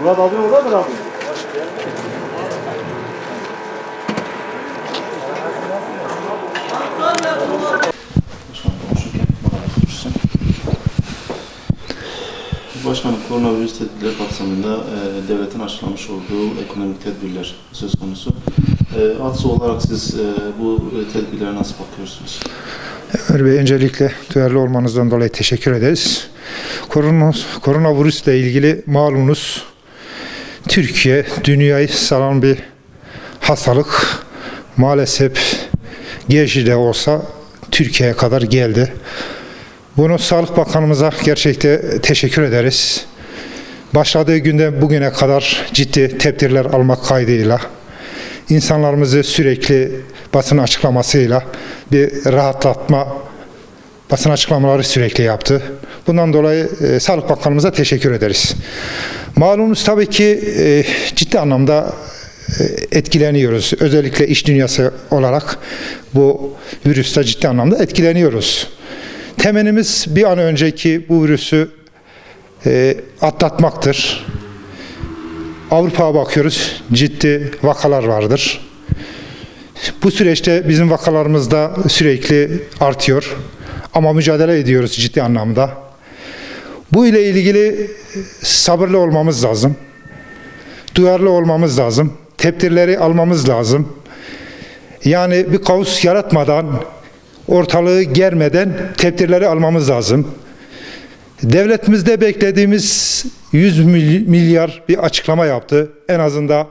Murat abi oradadır abi. Başkanım, koronavirüs tedbirleri kapsamında devletin açıklamış olduğu ekonomik tedbirler söz konusu. ATSO olarak siz bu tedbirlere nasıl bakıyorsunuz? Ömer Bey, öncelikle duyarlı olmanızdan dolayı teşekkür ederiz. Koronavirüsle ilgili malumunuz Türkiye, dünyayı saran bir hastalık. Maalesef geç de olsa Türkiye'ye kadar geldi. Bunu Sağlık Bakanımıza gerçekten teşekkür ederiz. Başladığı günden bugüne kadar ciddi tedbirler almak kaydıyla, insanlarımızı sürekli basın açıklamasıyla bir rahatlatma, basın açıklamaları sürekli yaptı. Bundan dolayı Sağlık Bakanımıza teşekkür ederiz. Malumunuz tabii ki ciddi anlamda etkileniyoruz. Özellikle iş dünyası olarak bu virüste ciddi anlamda etkileniyoruz. Temennimiz bir an önceki bu virüsü atlatmaktır. Avrupa'ya bakıyoruz, ciddi vakalar vardır. Bu süreçte bizim vakalarımız da sürekli artıyor. Ama mücadele ediyoruz ciddi anlamda. Bu ile ilgili sabırlı olmamız lazım. Duyarlı olmamız lazım. Tedbirleri almamız lazım. Yani bir kaos yaratmadan, ortalığı germeden tedbirleri almamız lazım. Devletimizde beklediğimiz 100 milyar bir açıklama yaptı. En azından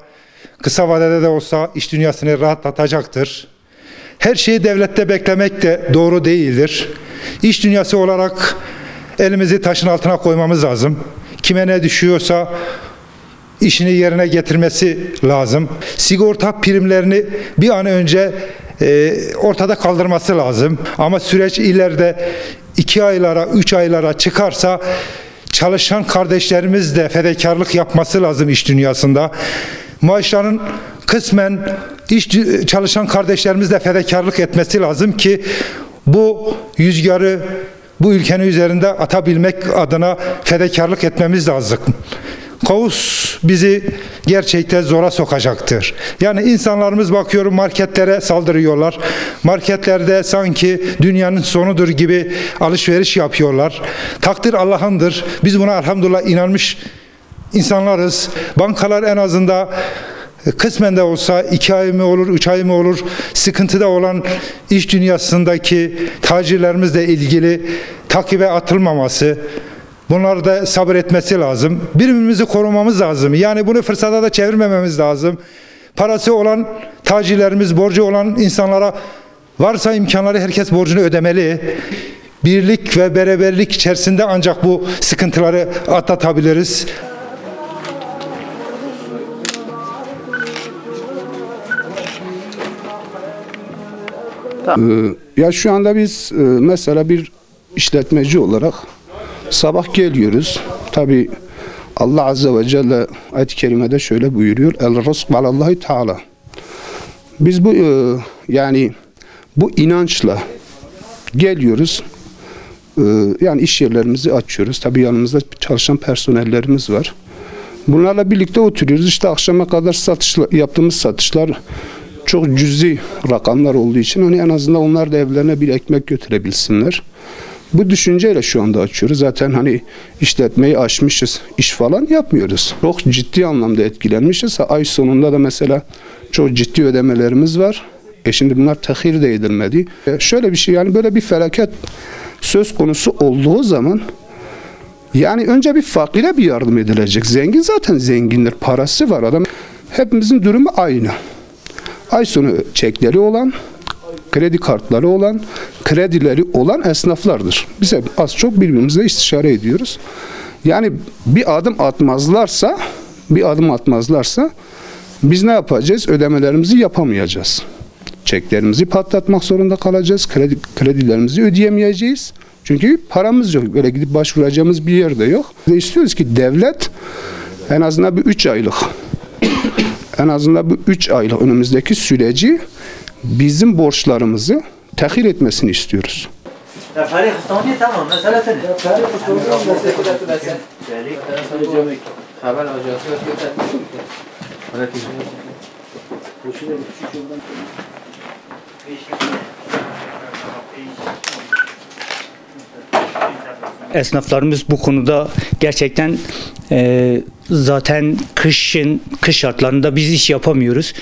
kısa vadede de olsa iş dünyasını rahatlatacaktır. Her şeyi devlette beklemek de doğru değildir. İş dünyası olarak elimizi taşın altına koymamız lazım. Kime ne düşüyorsa işini yerine getirmesi lazım. Sigorta primlerini bir an önce ortada kaldırması lazım. Ama süreç ileride 2 aylara, 3 aylara çıkarsa çalışan kardeşlerimiz de fedakarlık yapması lazım iş dünyasında. Maaşların kısmen çalışan kardeşlerimiz de fedakarlık etmesi lazım ki bu rüzgarı bu ülkenin üzerinde atabilmek adına fedakarlık etmemiz lazım. Kaos bizi gerçekten zora sokacaktır. Yani insanlarımız bakıyorum marketlere saldırıyorlar. Marketlerde sanki dünyanın sonudur gibi alışveriş yapıyorlar. Takdir Allah'ındır. Biz buna elhamdülillah inanmış insanlarız. Bankalar en azından kısmen de olsa 2 ay mı olur, 3 ay mı olur, sıkıntıda olan iş dünyasındaki tacirlerimizle ilgili takibe atılmaması, bunlar da sabır etmesi lazım. Birbirimizi korumamız lazım. Yani bunu fırsata da çevirmememiz lazım. Parası olan tacirlerimiz, borcu olan insanlara varsa imkanları herkes borcunu ödemeli. Birlik ve beraberlik içerisinde ancak bu sıkıntıları atlatabiliriz. Ya şu anda biz mesela bir işletmeci olarak sabah geliyoruz. Tabi Allah Azze ve Celle ayet-i kerimede şöyle buyuruyor. El-Rizk alallahi Teala. Biz bu yani bu inançla geliyoruz. Yani iş yerlerimizi açıyoruz. Tabi yanımızda çalışan personellerimiz var. Bunlarla birlikte oturuyoruz. İşte akşama kadar yaptığımız satışlar çok cüzi rakamlar olduğu için hani en azından onlar da evlerine bir ekmek götürebilsinler. Bu düşünceyle şu anda açıyoruz. Zaten hani işletmeyi açmışız, iş falan yapmıyoruz. Çok ciddi anlamda etkilenmişiz. Ay sonunda da mesela çok ciddi ödemelerimiz var. Şimdi bunlar tehir de edilmedi. Şöyle bir şey, yani böyle bir felaket söz konusu olduğu zaman yani önce bir fakire bir yardım edilecek. Zengin zaten zengindir, parası var adam. Hepimizin durumu aynı. Ay sonu çekleri olan, kredi kartları olan, kredileri olan esnaflardır. Biz hep az çok birbirimizle istişare ediyoruz. Yani bir adım atmazlarsa biz ne yapacağız? Ödemelerimizi yapamayacağız. Çeklerimizi patlatmak zorunda kalacağız. Kredilerimizi ödeyemeyeceğiz. Çünkü paramız yok. Böyle gidip başvuracağımız bir yerde yok. Biz istiyoruz ki devlet en azından bir 3 aylık önümüzdeki süreci bizim borçlarımızı tehir etmesini istiyoruz. Tamam. Haber ajansı Esnaflarımız bu konuda gerçekten zaten kış şartlarında biz iş yapamıyoruz.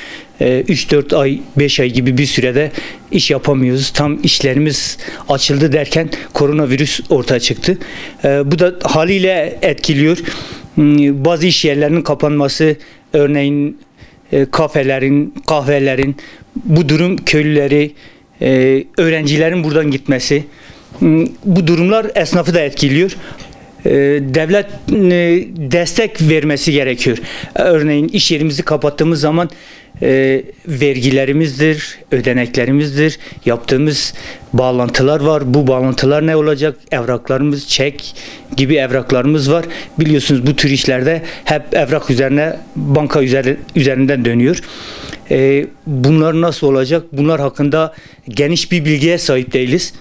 3-4 ay, 5 ay gibi bir sürede iş yapamıyoruz. Tam işlerimiz açıldı derken koronavirüs ortaya çıktı. Bu da haliyle etkiliyor. Bazı iş yerlerinin kapanması, örneğin kafelerin, kahvelerin, bu durum köylüleri, öğrencilerin buradan gitmesi, bu durumlar esnafı da etkiliyor. Devlet destek vermesi gerekiyor. Örneğin iş yerimizi kapattığımız zaman vergilerimizdir, ödeneklerimizdir, yaptığımız bağlantılar var. Bu bağlantılar ne olacak? Evraklarımız, çek gibi evraklarımız var. Biliyorsunuz bu tür işlerde hep evrak üzerine, banka üzerinden dönüyor. Bunlar nasıl olacak? Bunlar hakkında geniş bir bilgiye sahip değiliz.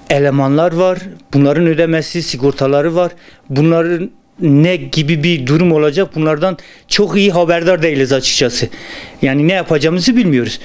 Elemanlar var, bunların ödemesi, sigortaları var. Bunların ne gibi bir durum olacak? Bunlardan çok iyi haberdar değiliz açıkçası. Yani ne yapacağımızı bilmiyoruz.